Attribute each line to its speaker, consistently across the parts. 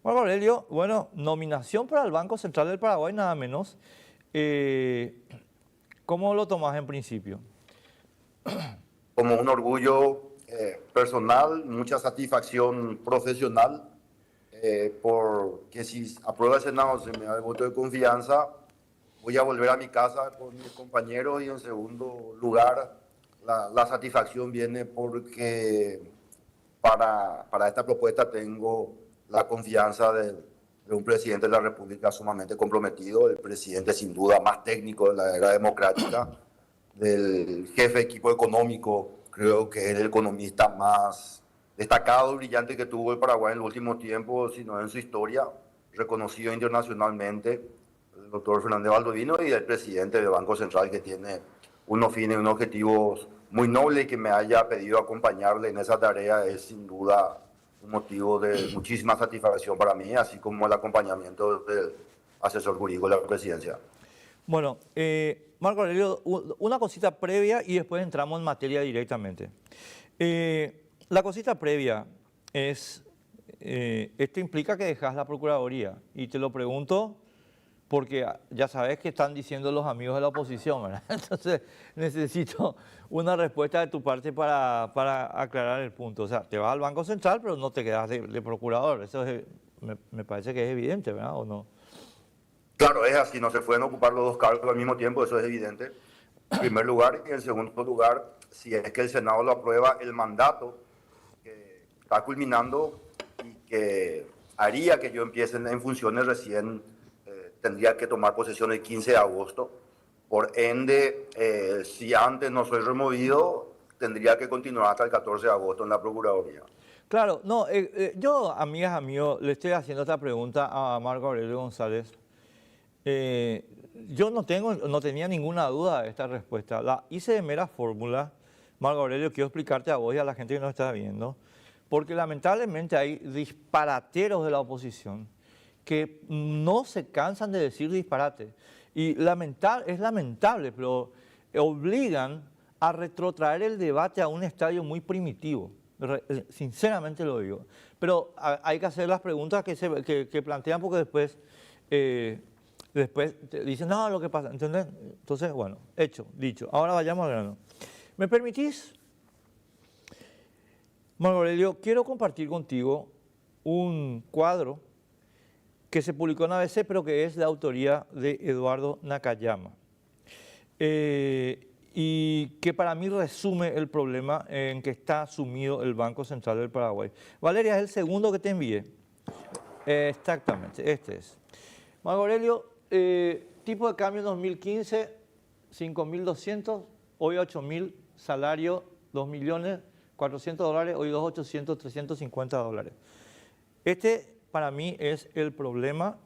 Speaker 1: Marco Aurelio, bueno, nominación para el Banco Central del Paraguay, nada menos. ¿Cómo lo tomás en principio?
Speaker 2: Como un orgullo personal, mucha satisfacción profesional, porque si aprueba el Senado, se me da el voto de confianza, voy a volver a mi casa con mis compañeros y en segundo lugar, la satisfacción viene porque para esta propuesta tengo la confianza de un presidente de la República sumamente comprometido, el presidente sin duda más técnico de la era democrática, del jefe de equipo económico, creo que es el economista más destacado y brillante que tuvo el Paraguay en el último tiempo, sino en su historia, reconocido internacionalmente, el doctor Fernández Baldovino, y el presidente del Banco Central, que tiene unos fines y unos objetivos muy nobles, y que me haya pedido acompañarle en esa tarea es sin duda un motivo de muchísima satisfacción para mí, así como el acompañamiento del asesor jurídico de la presidencia.
Speaker 1: Bueno, Marco Aurelio, una cosita previa y después entramos en materia directamente. La cosita previa es, esto implica que dejas la Procuraduría, y te lo pregunto porque ya sabes que están diciendo los amigos de la oposición, ¿verdad? Entonces necesito una respuesta de tu parte para aclarar el punto. O sea, te vas al Banco Central, pero no te quedas de procurador. Eso me parece que es evidente, ¿verdad? ¿O no?
Speaker 2: Claro, es así, no se pueden ocupar los dos cargos al mismo tiempo, eso es evidente. En primer lugar, y en segundo lugar, si es que el Senado lo aprueba, el mandato que está culminando y que haría que yo empiece en funciones recién tendría que tomar posesión el 15 de agosto. Por ende, si antes no soy removido, tendría que continuar hasta el 14 de agosto en la Procuraduría.
Speaker 1: Claro, no, yo, amigas, amigos, le estoy haciendo esta pregunta a Marco Aurelio González. Yo no tenía ninguna duda de esta respuesta. La hice de mera fórmula. Marco Aurelio, quiero explicarte a vos y a la gente que nos está viendo, porque lamentablemente hay disparateros de la oposición que no se cansan de decir disparates. Y es lamentable, pero obligan a retrotraer el debate a un estadio muy primitivo. Sinceramente lo digo. Pero hay que hacer las preguntas que plantean, porque después te dicen, no, lo que pasa, ¿entendés? Entonces, bueno, hecho, dicho. Ahora vayamos al grano. ¿Me permitís, Marco Aurelio? Quiero compartir contigo un cuadro que se publicó en ABC, pero que es de autoría de Eduardo Nakayama. Y que para mí resume el problema en que está sumido el Banco Central del Paraguay. Valeria, es el segundo que te envié. Exactamente, este es. Marco Aurelio, tipo de cambio en 2015, 5.200, hoy 8.000, salario $2.400.000, hoy $2.800, $350. Este para mí es el problema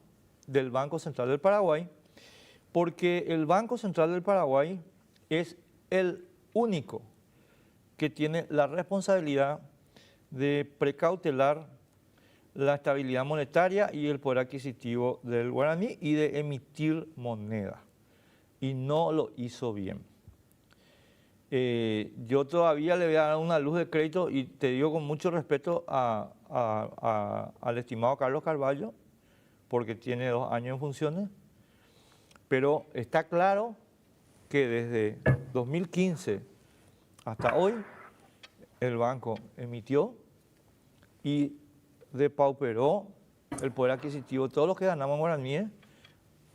Speaker 1: del Banco Central del Paraguay, porque el Banco Central del Paraguay es el único que tiene la responsabilidad de precautelar la estabilidad monetaria y el poder adquisitivo del guaraní y de emitir moneda. Y no lo hizo bien. Yo todavía le voy a dar una luz de crédito, y te digo con mucho respeto al estimado Carlos Carvalho, porque tiene 2 años en funciones, pero está claro que desde 2015 hasta hoy el banco emitió y depauperó el poder adquisitivo, todos los que ganamos en guaraníes,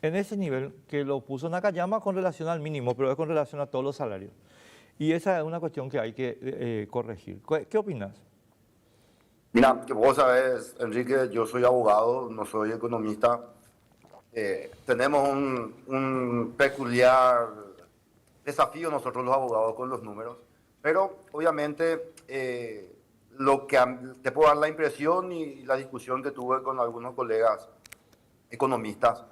Speaker 1: en ese nivel que lo puso Nakayama con relación al mínimo, pero es con relación a todos los salarios. Y esa es una cuestión que hay que corregir. ¿Qué opinas?
Speaker 2: Mira, que vos sabés, Enrique, yo soy abogado, no soy economista. Tenemos un peculiar desafío nosotros los abogados con los números, pero obviamente lo que te puedo dar la impresión y la discusión que tuve con algunos colegas economistas,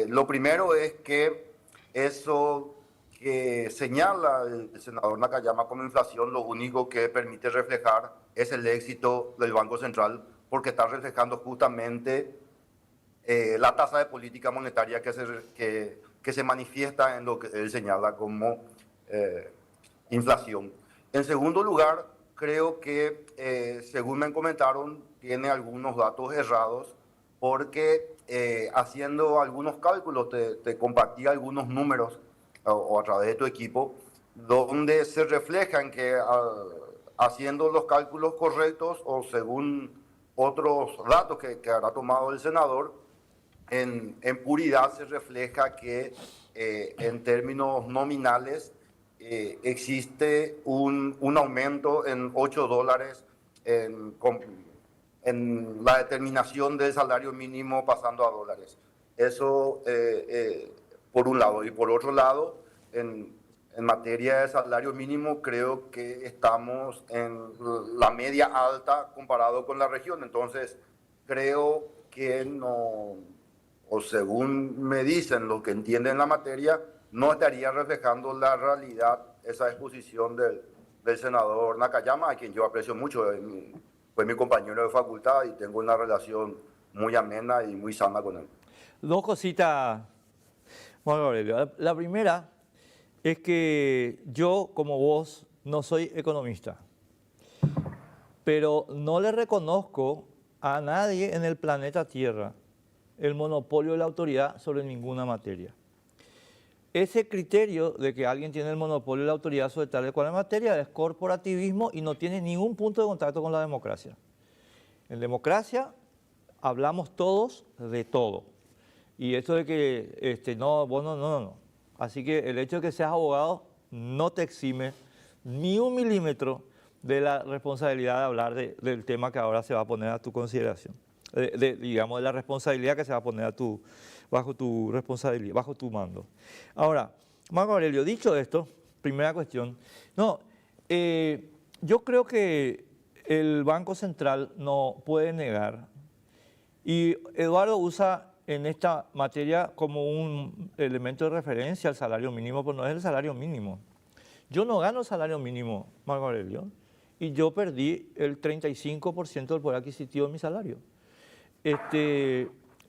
Speaker 2: lo primero es que eso que señala el senador Nakayama como inflación, lo único que permite reflejar es el éxito del Banco Central, porque está reflejando justamente la tasa de política monetaria que se manifiesta en lo que él señala como inflación. En segundo lugar, creo que, según me comentaron, tiene algunos datos errados porque haciendo algunos cálculos, te compartí algunos números o a través de tu equipo, donde se reflejan que haciendo los cálculos correctos o según otros datos que habrá tomado el senador, en puridad se refleja que en términos nominales existe un aumento en $8 en la determinación del salario mínimo pasando a dólares. Eso por un lado. Y por otro lado, en materia de salario mínimo, creo que estamos en la media alta comparado con la región. Entonces, creo que no, o según me dicen los que entienden la materia, no estaría reflejando la realidad esa exposición del senador Nakayama, a quien yo aprecio mucho. Fue mi compañero de facultad y tengo una relación muy amena y muy sana con él.
Speaker 1: Dos cositas, Juan Aurelio. La primera es que yo, como vos, no soy economista, pero no le reconozco a nadie en el planeta Tierra el monopolio de la autoridad sobre ninguna materia. Ese criterio de que alguien tiene el monopolio de la autoridad sobre tal o cual materia es corporativismo y no tiene ningún punto de contacto con la democracia. En democracia hablamos todos de todo. Y esto de que no, vos no. Así que el hecho de que seas abogado no te exime ni un milímetro de la responsabilidad de hablar del tema que ahora se va a poner a tu consideración. Digamos, de la responsabilidad que se va a poner bajo tu responsabilidad, bajo tu mando. Ahora, Marco Aurelio, dicho esto, primera cuestión, yo creo que el Banco Central no puede negar, y Eduardo usa en esta materia como un elemento de referencia al salario mínimo, pero no es el salario mínimo. Yo no gano el salario mínimo, Marco Aurelio, y yo perdí el 35% del poder adquisitivo de mi salario.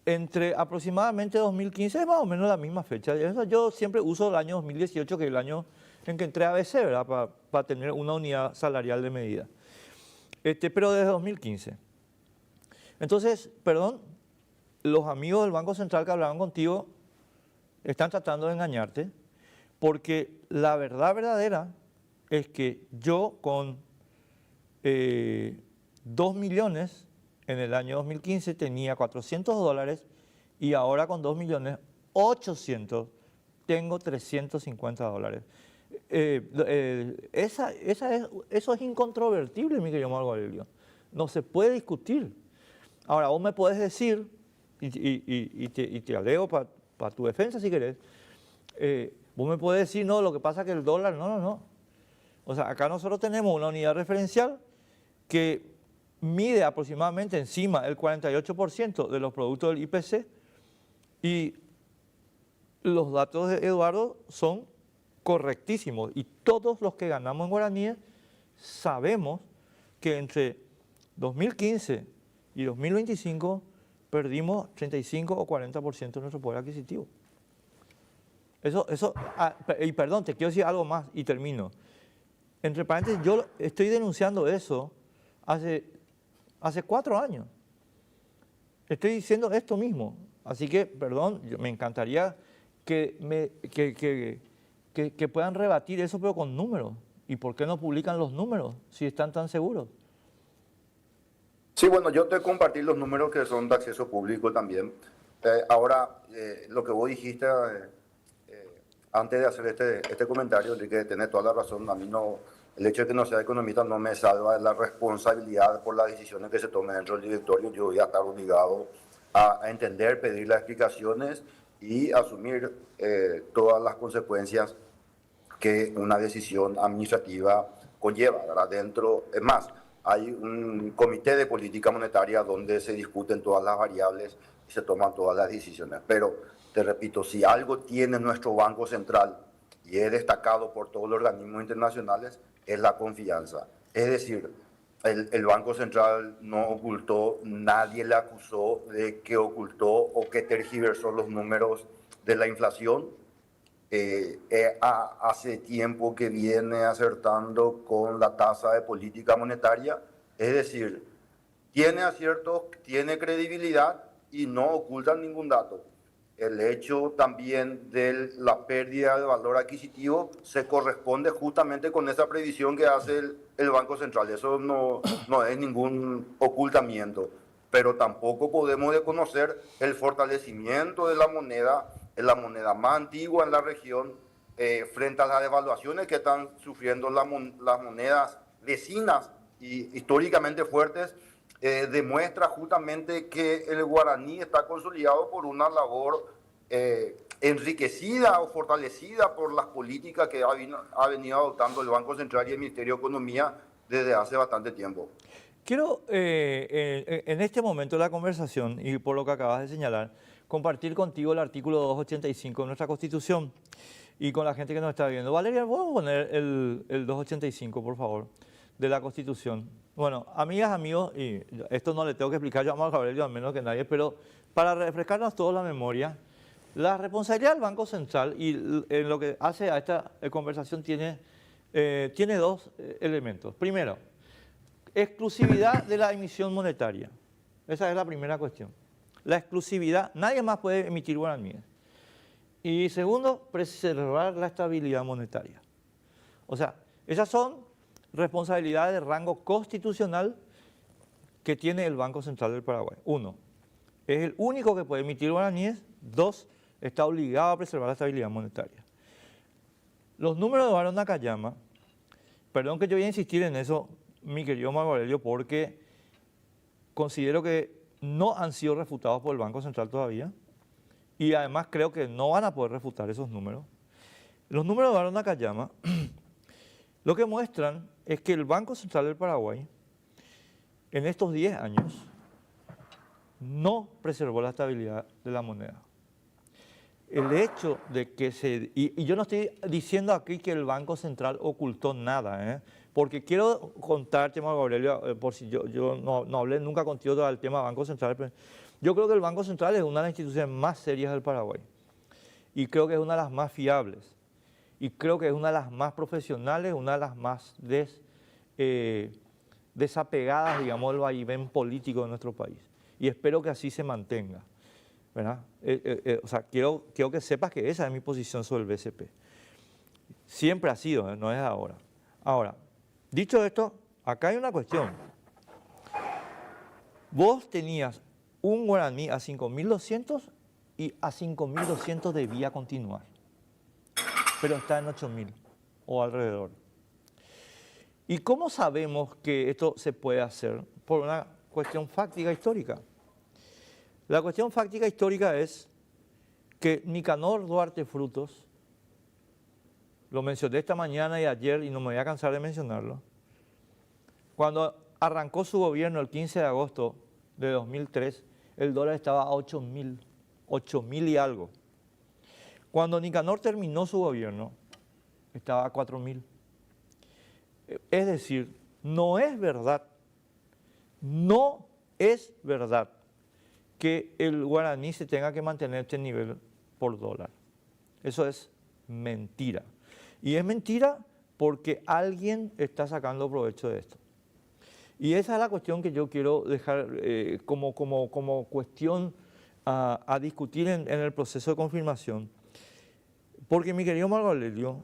Speaker 1: Entre aproximadamente 2015, es más o menos la misma fecha. Yo siempre uso el año 2018, que es el año en que entré a ABC, ¿verdad? Para tener una unidad salarial de medida. Pero desde 2015. Entonces, perdón, los amigos del Banco Central que hablaban contigo están tratando de engañarte, porque la verdad verdadera es que yo con 2 millones en el año 2015 tenía $400 y ahora con 2.800.000 tengo $350. Eso es incontrovertible, mi querido Marco Aurelio. No se puede discutir. Ahora, vos me podés decir, y te alego para tu defensa si querés, vos me podés decir, no, lo que pasa es que el dólar, no. O sea, acá nosotros tenemos una unidad referencial que mide aproximadamente encima del 48% de los productos del IPC, y los datos de Eduardo son correctísimos, y todos los que ganamos en guaraníes sabemos que entre 2015 y 2025 perdimos 35 o 40% de nuestro poder adquisitivo. Y perdón, te quiero decir algo más y termino. Entre paréntesis, yo estoy denunciando eso hace 4 años. Estoy diciendo esto mismo. Así que, perdón, me encantaría que puedan rebatir eso, pero con números. ¿Y por qué no publican los números si están tan seguros?
Speaker 2: Sí, bueno, yo te compartí los números que son de acceso público también. Ahora, lo que vos dijiste antes de hacer este comentario, Enrique, tenés toda la razón. A mí no, el hecho de que no sea economista no me salva de la responsabilidad por las decisiones que se tomen dentro del directorio. Yo voy a estar obligado a entender, pedir las explicaciones y asumir todas las consecuencias que una decisión administrativa conlleva, ¿verdad? Es más, hay un comité de política monetaria donde se discuten todas las variables y se toman todas las decisiones. Pero, te repito, si algo tiene nuestro Banco Central, y es destacado por todos los organismos internacionales, es la confianza. Es decir, el Banco Central no ocultó, nadie le acusó de que ocultó o que tergiversó los números de la inflación. Hace tiempo que viene acertando con la tasa de política monetaria, es decir, tiene aciertos, tiene credibilidad y no ocultan ningún dato. El hecho también de la pérdida de valor adquisitivo se corresponde justamente con esa previsión que hace el Banco Central. Eso no es ningún ocultamiento, pero tampoco podemos desconocer el fortalecimiento de la moneda más antigua en la región, frente a las devaluaciones que están sufriendo las monedas vecinas y históricamente fuertes. Demuestra justamente que el guaraní está consolidado por una labor enriquecida o fortalecida por las políticas que ha venido adoptando el Banco Central y el Ministerio de Economía desde hace bastante tiempo.
Speaker 1: Quiero, en este momento de la conversación, y por lo que acabas de señalar, compartir contigo el artículo 285 de nuestra Constitución y con la gente que nos está viendo. Valeria, ¿podemos poner el 285, por favor, de la Constitución? Bueno, amigas, amigos, y esto no le tengo que explicar yo a Marco Aurelio, al menos que nadie, pero para refrescarnos toda la memoria, la responsabilidad del Banco Central y en lo que hace a esta conversación tiene dos elementos. Primero, exclusividad de la emisión monetaria. Esa es la primera cuestión. La exclusividad, nadie más puede emitir guaraníes. Y segundo, preservar la estabilidad monetaria. O sea, esas son responsabilidades de rango constitucional que tiene el Banco Central del Paraguay. Uno, es el único que puede emitir guaraníes. Dos, está obligado a preservar la estabilidad monetaria. Los números de Barón Nakayama, perdón que yo voy a insistir en eso, mi querido Marco Aurelio, porque considero que no han sido refutados por el Banco Central todavía y además creo que no van a poder refutar esos números. Los números de Barón Nakayama lo que muestran es que el Banco Central del Paraguay en estos 10 años no preservó la estabilidad de la moneda. El hecho de que y yo no estoy diciendo aquí que el Banco Central ocultó nada, porque quiero contarte, Marco Aurelio, por si yo no hablé nunca contigo del tema del Banco Central, pero yo creo que el Banco Central es una de las instituciones más serias del Paraguay y creo que es una de las más fiables y creo que es una de las más profesionales, una de las más desapegadas, digamos, del vaivén político de nuestro país y espero que así se mantenga, ¿verdad? O sea, quiero que sepas que esa es mi posición sobre el BCP. Siempre ha sido, no es ahora. Ahora, dicho esto, acá hay una cuestión. Vos tenías un guaraní a 5.200 y a 5.200 debía continuar, pero está en 8.000 o alrededor. ¿Y cómo sabemos que esto se puede hacer? Por una cuestión fáctica histórica. La cuestión fáctica histórica es que Nicanor Duarte Frutos, lo mencioné esta mañana y ayer y no me voy a cansar de mencionarlo, cuando arrancó su gobierno el 15 de agosto de 2003, el dólar estaba a 8.000 y algo. Cuando Nicanor terminó su gobierno, estaba a 4.000. Es decir, no es verdad que el guaraní se tenga que mantener este nivel por dólar. Eso es mentira. Y es mentira porque alguien está sacando provecho de esto. Y esa es la cuestión que yo quiero dejar como cuestión a discutir en el proceso de confirmación. Porque, mi querido Marco Aurelio,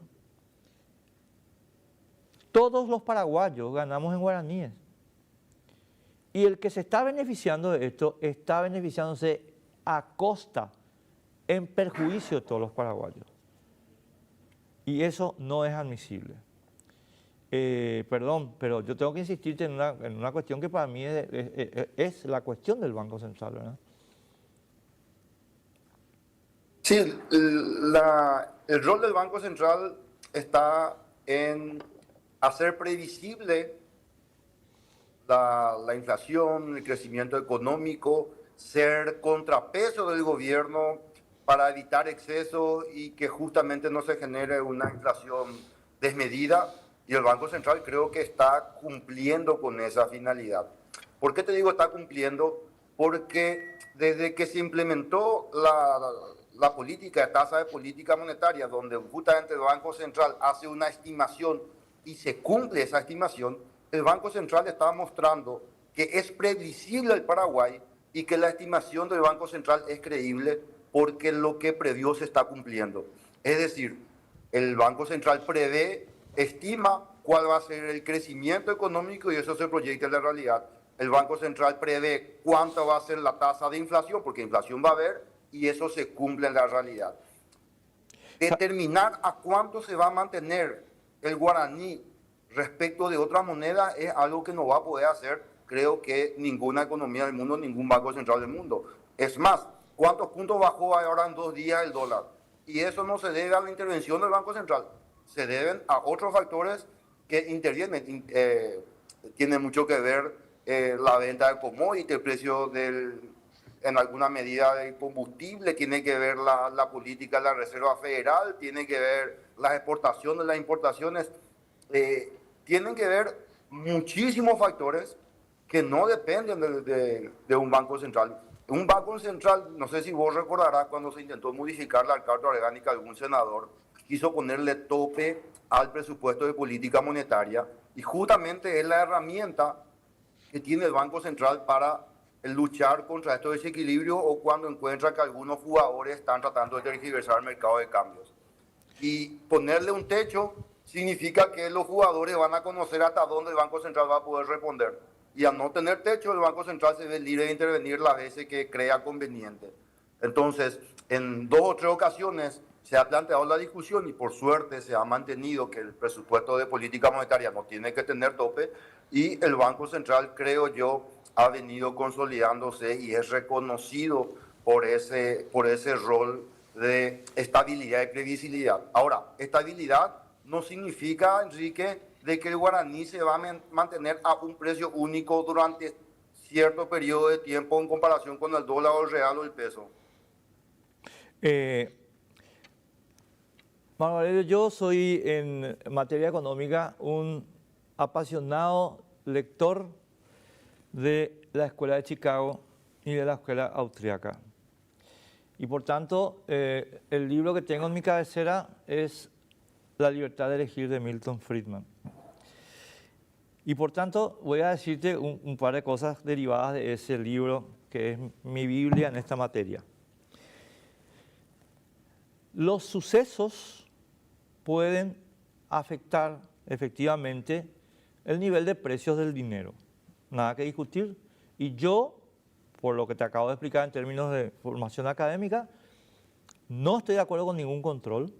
Speaker 1: todos los paraguayos ganamos en guaraníes. Y el que se está beneficiando de esto está beneficiándose a costa, en perjuicio de todos los paraguayos. Y eso no es admisible. Perdón, pero yo tengo que insistirte en una cuestión que para mí es la cuestión del Banco Central, ¿verdad?
Speaker 2: Sí, el rol del Banco Central está en hacer previsible la inflación, el crecimiento económico, ser contrapeso del gobierno para evitar exceso y que justamente no se genere una inflación desmedida. Y el Banco Central creo que está cumpliendo con esa finalidad. ¿Por qué te digo está cumpliendo? Porque desde que se implementó la política de tasa de política monetaria, donde justamente el Banco Central hace una estimación y se cumple esa estimación, el Banco Central está mostrando que es previsible el Paraguay y que la estimación del Banco Central es creíble porque lo que previó se está cumpliendo. Es decir, el Banco Central prevé, estima cuál va a ser el crecimiento económico y eso se proyecta en la realidad. El Banco Central prevé cuánta va a ser la tasa de inflación, porque inflación va a haber y eso se cumple en la realidad. Determinar a cuánto se va a mantener el guaraní respecto de otras monedas es algo que no va a poder hacer, creo que ninguna economía del mundo, ningún banco central del mundo. Es más, ¿cuántos puntos bajó ahora en 2 días el dólar? Y eso no se debe a la intervención del Banco Central, se deben a otros factores que intervienen. Tiene mucho que ver la venta de commodity, el precio en alguna medida del combustible, tiene que ver la política de la Reserva Federal, tiene que ver las exportaciones, las importaciones, tienen que ver muchísimos factores que no dependen de un banco central. Un banco central, no sé si vos recordarás cuando se intentó modificar la Carta Orgánica, algún senador quiso ponerle tope al presupuesto de política monetaria y justamente es la herramienta que tiene el Banco Central para luchar contra estos desequilibrios o cuando encuentra que algunos jugadores están tratando de tergiversar el mercado de cambios. Y ponerle un techo significa que los jugadores van a conocer hasta dónde el Banco Central va a poder responder. Y al no tener techo, el Banco Central se ve libre de intervenir las veces que crea conveniente. Entonces, en 2 o 3 ocasiones se ha planteado la discusión y por suerte se ha mantenido que el presupuesto de política monetaria no tiene que tener tope y el Banco Central, creo yo, ha venido consolidándose y es reconocido por ese rol de estabilidad y previsibilidad. Ahora, estabilidad no significa, Enrique, de que el guaraní se va a mantener a un precio único durante cierto periodo de tiempo en comparación con el dólar o el real o el peso.
Speaker 1: Manuel, yo soy en materia económica un apasionado lector de la Escuela de Chicago y de la Escuela Austriaca. Y por tanto, el libro que tengo en mi cabecera es La libertad de elegir de Milton Friedman. Y por tanto, voy a decirte un par de cosas derivadas de ese libro, que es mi Biblia en esta materia. Los sucesos pueden afectar efectivamente el nivel de precios del dinero. Nada que discutir. Y yo, por lo que te acabo de explicar en términos de formación académica, no estoy de acuerdo con ningún control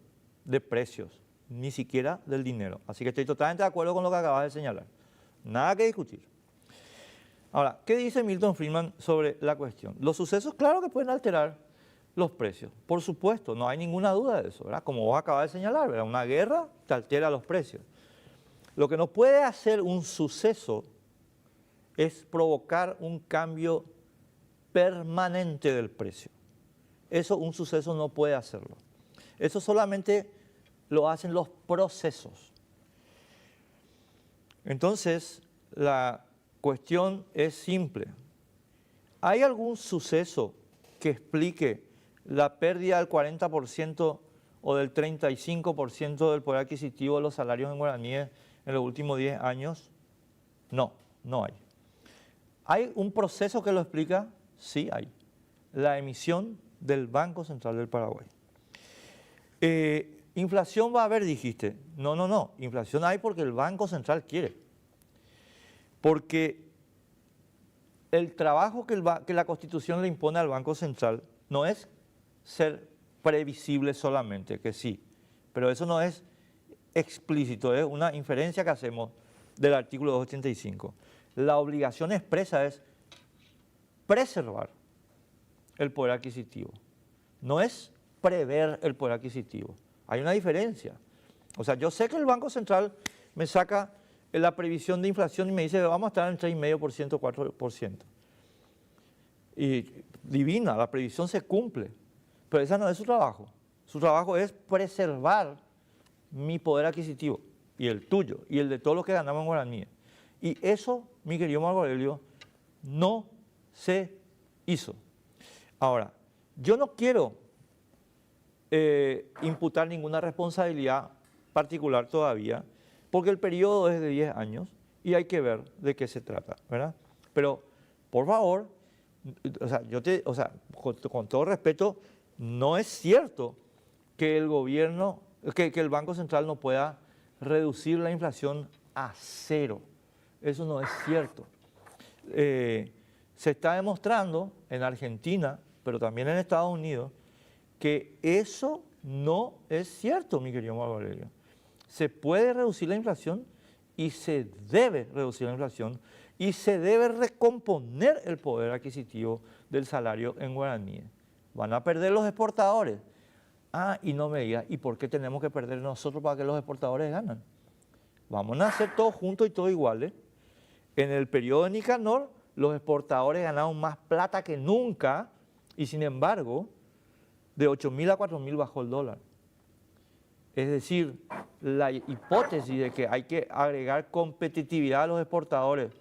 Speaker 1: de precios, ni siquiera del dinero. Así que estoy totalmente de acuerdo con lo que acabas de señalar. Nada que discutir. Ahora, ¿qué dice Milton Friedman sobre la cuestión? Los sucesos, claro que pueden alterar los precios. Por supuesto, no hay ninguna duda de eso, ¿verdad? Como vos acabas de señalar, ¿verdad? Una guerra te altera los precios. Lo que no puede hacer un suceso es provocar un cambio permanente del precio. Eso un suceso no puede hacerlo. Eso solamente lo hacen los procesos. Entonces, la cuestión es simple. ¿Hay algún suceso que explique la pérdida del 40% o del 35% del poder adquisitivo de los salarios en guaraníes en los últimos 10 años? No, no hay. ¿Hay un proceso que lo explica? Sí hay. La emisión del Banco Central del Paraguay. ¿Inflación va a haber, dijiste? No, no, no. Inflación hay porque el Banco Central quiere. Porque el trabajo que la Constitución le impone al Banco Central no es ser previsible solamente, que sí, pero eso no es explícito, es una inferencia que hacemos del artículo 285. La obligación expresa es preservar el poder adquisitivo, no es prever el poder adquisitivo. Hay una diferencia. O sea, yo sé que el Banco Central me saca la previsión de inflación y me dice vamos a estar en 3,5%, 4%. Y divina, la previsión se cumple, pero ese no es su trabajo. Su trabajo es preservar mi poder adquisitivo y el tuyo y el de todos los que ganamos en guaraníes. Y eso, mi querido Marco Aurelio, no se hizo. Ahora, yo no quiero imputar ninguna responsabilidad particular todavía, porque el periodo es de 10 años y hay que ver de qué se trata, ¿verdad? Pero, por favor, con todo respeto, no es cierto que el gobierno, que el Banco Central no pueda reducir la inflación a cero. Eso no es cierto. Se está demostrando en Argentina, pero también en Estados Unidos, que eso no es cierto, mi querido Marco Aurelio. Se puede reducir la inflación y se debe reducir la inflación y se debe recomponer el poder adquisitivo del salario en guaraníes. Van a perder los exportadores. Y no me digas, ¿y por qué tenemos que perder nosotros para que los exportadores ganen? Vamos a hacer todos juntos y todos iguales. En el periodo de Nicanor, los exportadores ganaron más plata que nunca y sin embargo, de 8.000 a 4.000 bajó el dólar. Es decir, la hipótesis de que hay que agregar competitividad a los exportadores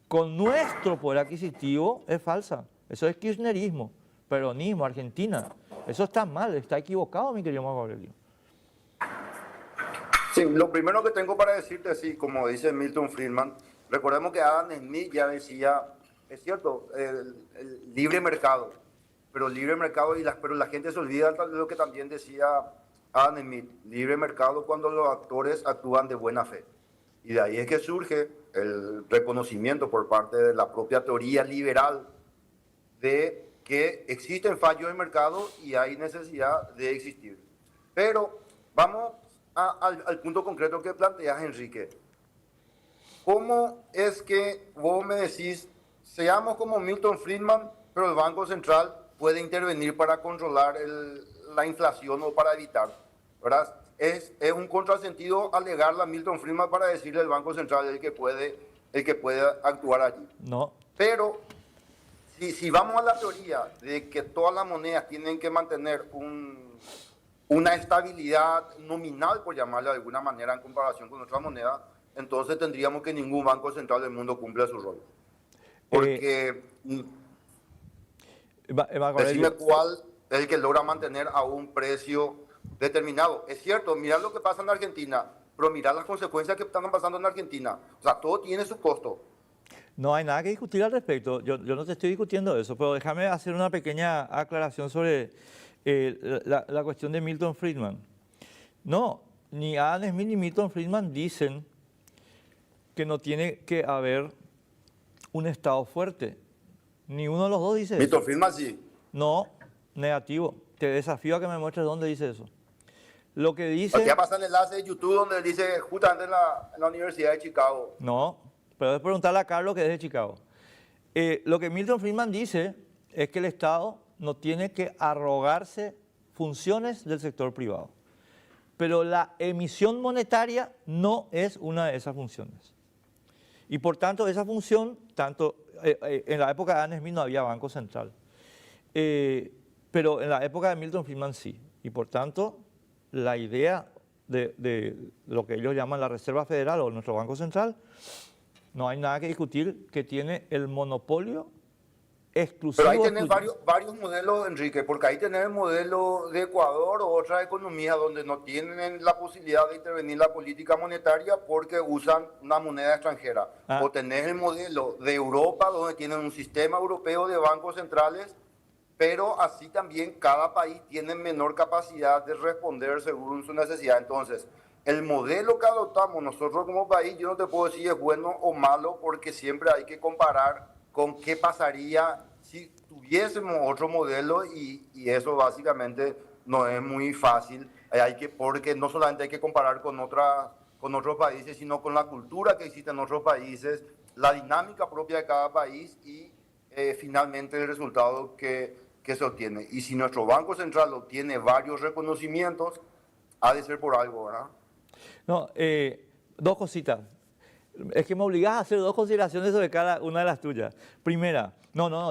Speaker 1: con nuestro poder adquisitivo es falsa. Eso es kirchnerismo, peronismo, Argentina. Eso está mal, está equivocado, mi querido Marco Aurelio.
Speaker 2: Sí, lo primero que tengo para decirte, sí, como dice Milton Friedman, recordemos que Adam Smith ya decía, es cierto, el libre mercado, pero libre mercado, pero la gente se olvida de lo que también decía Adam Smith, libre mercado cuando los actores actúan de buena fe. Y de ahí es que surge el reconocimiento por parte de la propia teoría liberal de que existen fallos de mercado y hay necesidad de existir. Pero vamos al punto concreto que planteas, Enrique. ¿Cómo es que vos me decís, seamos como Milton Friedman, pero el Banco Central puede intervenir para controlar la inflación o para evitar? ¿Verdad? Es un contrasentido alegarle a Milton Friedman para decirle al Banco Central el que puede actuar allí.
Speaker 1: No.
Speaker 2: Pero si vamos a la teoría de que todas las monedas tienen que mantener una estabilidad nominal, por llamarla de alguna manera, en comparación con otras monedas, entonces tendríamos que ningún banco central del mundo cumple su rol. Porque decime cuál es el que logra mantener a un precio determinado. Es cierto, mirá lo que pasa en Argentina, pero mirá las consecuencias que están pasando en Argentina. O sea, todo tiene su costo.
Speaker 1: No hay nada que discutir al respecto. Yo no te estoy discutiendo eso, pero déjame hacer una pequeña aclaración sobre la cuestión de Milton Friedman. No, ni Adam Smith ni Milton Friedman dicen que no tiene que haber un Estado fuerte. Ni uno de los dos dice
Speaker 2: Milton
Speaker 1: eso.
Speaker 2: Friedman sí.
Speaker 1: No, negativo. Te desafío a que me muestres dónde dice eso. Lo que dice...
Speaker 2: Ya pasa el enlace de YouTube donde dice justamente en la Universidad de Chicago.
Speaker 1: No, pero es preguntarle a Carlos que es de Chicago. Lo que Milton Friedman dice es que el Estado no tiene que arrogarse funciones del sector privado. Pero la emisión monetaria no es una de esas funciones. Y por tanto, esa función, en la época de Adam Smith no había Banco Central. Pero en la época de Milton Friedman sí. Y por tanto, la idea de lo que ellos llaman la Reserva Federal o nuestro Banco Central, no hay nada que discutir, que tiene el monopolio exclusivo.
Speaker 2: Pero ahí tenés varios modelos, Enrique, porque ahí tenés el modelo de Ecuador o otra economía donde no tienen la posibilidad de intervenir la política monetaria porque usan una moneda extranjera. O tenés el modelo de Europa donde tienen un sistema europeo de bancos centrales, pero así también cada país tiene menor capacidad de responder según su necesidad. Entonces, el modelo que adoptamos nosotros como país, yo no te puedo decir es bueno o malo porque siempre hay que comparar con qué pasaría si tuviésemos otro modelo y eso básicamente no es muy fácil, porque no solamente hay que comparar con otros países, sino con la cultura que existe en otros países, la dinámica propia de cada país y finalmente el resultado que se obtiene. Y si nuestro Banco Central obtiene varios reconocimientos, ha de ser por algo, ¿verdad?
Speaker 1: No, dos cositas. Es que me obligás a hacer dos consideraciones sobre cada una de las tuyas. Primera,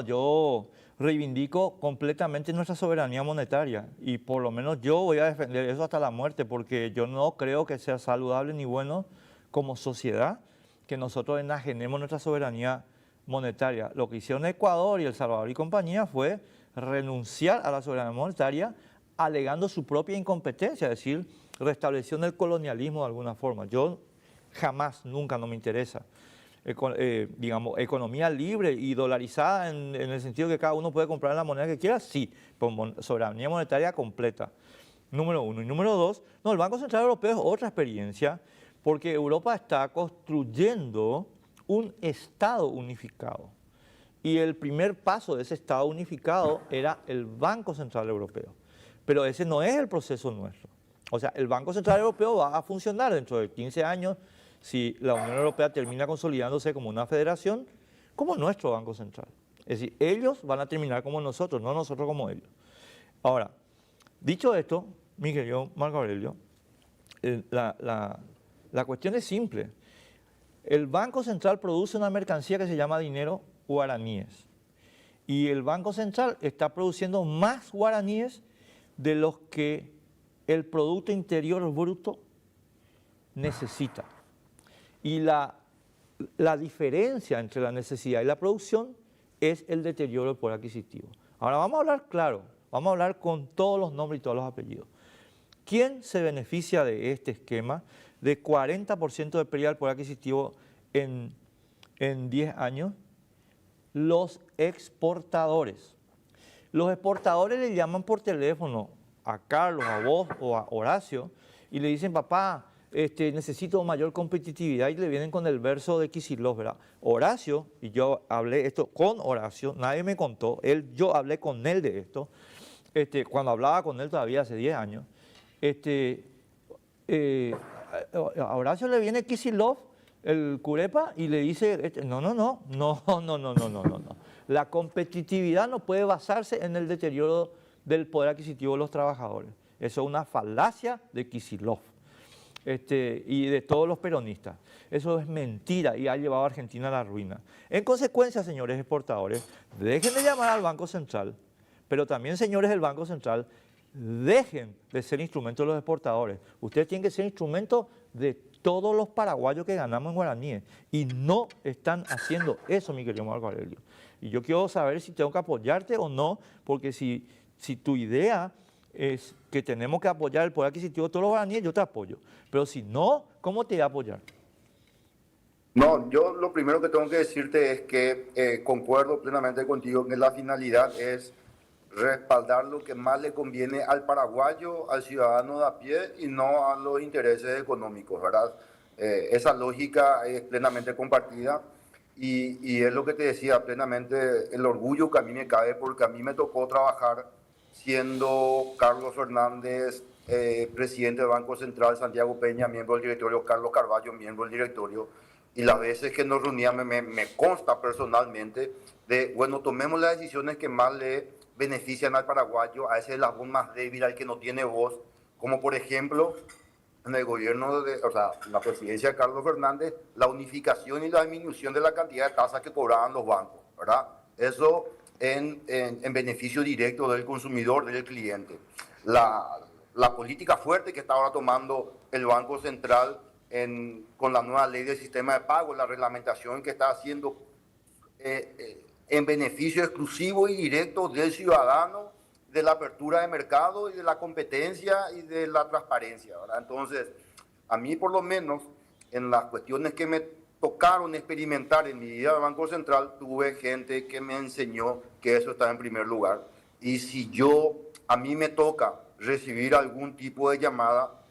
Speaker 1: yo reivindico completamente nuestra soberanía monetaria y por lo menos yo voy a defender eso hasta la muerte porque yo no creo que sea saludable ni bueno como sociedad que nosotros enajenemos nuestra soberanía monetaria. Lo que hicieron Ecuador y El Salvador y compañía fue renunciar a la soberanía monetaria alegando su propia incompetencia, es decir, restableció el colonialismo de alguna forma. Yo jamás, nunca, no me interesa. digamos, economía libre y dolarizada en el sentido que cada uno puede comprar la moneda que quiera, sí, soberanía monetaria completa. Número uno. Y número dos, no, el Banco Central Europeo es otra experiencia porque Europa está construyendo un Estado unificado. Y el primer paso de ese Estado unificado era el Banco Central Europeo. Pero ese no es el proceso nuestro. O sea, el Banco Central Europeo va a funcionar dentro de 15 años si la Unión Europea termina consolidándose como una federación, como nuestro Banco Central. Es decir, ellos van a terminar como nosotros, no nosotros como ellos. Ahora, dicho esto, mi querido Marco Aurelio, la cuestión es simple. El Banco Central produce una mercancía que se llama dinero guaraníes. Y el Banco Central está produciendo más guaraníes de los que el Producto Interior Bruto necesita. Y la diferencia entre la necesidad y la producción es el deterioro del poder adquisitivo. Ahora vamos a hablar claro, vamos a hablar con todos los nombres y todos los apellidos. ¿Quién se beneficia de este esquema de 40% de pérdida del poder adquisitivo en 10 años? Los exportadores. Los exportadores le llaman por teléfono a Carlos, a vos o a Horacio y le dicen, papá, necesito mayor competitividad, y le vienen con el verso de Kicillof, ¿verdad? Horacio, y yo hablé esto con Horacio, nadie me contó, yo hablé con él de esto, cuando hablaba con él todavía hace 10 años, a Horacio le viene Kicillof, el Curepa, y le dice, no. La competitividad no puede basarse en el deterioro del poder adquisitivo de los trabajadores. Eso es una falacia de Kicillof y de todos los peronistas. Eso es mentira y ha llevado a Argentina a la ruina. En consecuencia, señores exportadores, dejen de llamar al Banco Central, pero también, señores del Banco Central, dejen de ser instrumentos de los exportadores. Ustedes tienen que ser instrumentos de todos los paraguayos que ganamos en guaraníes. Y no están haciendo eso, mi querido Marco Aurelio. Y yo quiero saber si tengo que apoyarte o no, porque si tu idea es que tenemos que apoyar el poder adquisitivo de todos los guaraníes, yo te apoyo. Pero si no, ¿cómo te voy a apoyar?
Speaker 2: No, yo lo primero que tengo que decirte es que concuerdo plenamente contigo que la finalidad es respaldar lo que más le conviene al paraguayo, al ciudadano de a pie y no a los intereses económicos, ¿verdad? Esa lógica es plenamente compartida y es lo que te decía, plenamente el orgullo que a mí me cabe porque a mí me tocó trabajar siendo Carlos Fernández, presidente del Banco Central, Santiago Peña, miembro del directorio, Carlos Carvalho, miembro del directorio, y las veces que nos reuníamos me consta personalmente de, bueno, tomemos las decisiones que más le benefician al paraguayo, a ese eslabón más débil, al que no tiene voz, como por ejemplo en el gobierno la presidencia de Carlos Fernández, la unificación y la disminución de la cantidad de tasas que cobraban los bancos, ¿verdad? Eso en beneficio directo del consumidor, del cliente. La política fuerte que está ahora tomando el Banco Central con la nueva ley del sistema de pago, la reglamentación que está haciendo en beneficio exclusivo y directo del ciudadano, de la apertura de mercado y de la competencia y de la transparencia, ¿verdad? Entonces, a mí por lo menos, en las cuestiones que me tocaron experimentar en mi vida de Banco Central, tuve gente que me enseñó que eso está en primer lugar. Y si a mí me toca recibir algún tipo de llamada,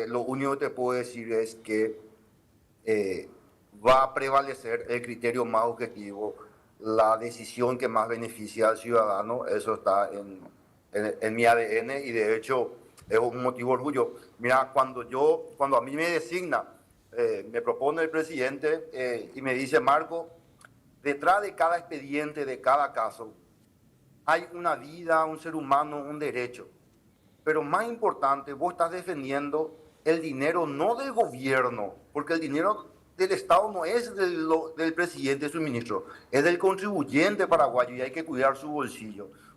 Speaker 2: lo único que te puedo decir es que va a prevalecer el criterio más objetivo, la decisión que más beneficia al ciudadano. Eso está en mi ADN y de hecho es un motivo de orgullo. Mira, cuando a mí me designa, me propone el presidente y me dice, Marco, detrás de cada expediente, de cada caso, hay una vida, un ser humano, un derecho. Pero más importante, vos estás defendiendo el dinero no del gobierno, porque el dinero del Estado no es del presidente, su ministro, es del contribuyente paraguayo y hay que cuidar su bolsillo.